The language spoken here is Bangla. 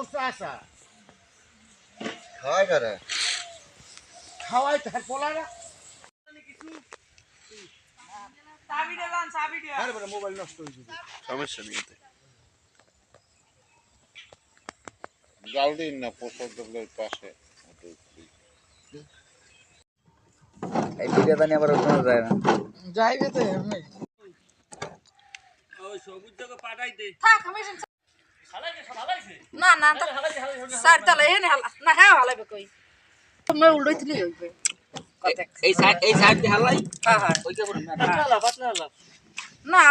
করছে আসা খাওয়াই করে খাওয়াই তার পোলারা মোবাইল নষ্ট হয়ে যাবে সমস্যা নেই এতে। জাল দিন না পোশাক দলের পাশে এই ভিডিওটা নিয়ে আবার ওখানে যায় না যাইবে তো এমনি না না স্যার তাহলে এনে না হ্যাঁ হালাবে কই তুমি উল্টাইছিলি হইবে এই সাইড দিয়ে হালাই হ্যাঁ হ্যাঁ ওইটা করুন না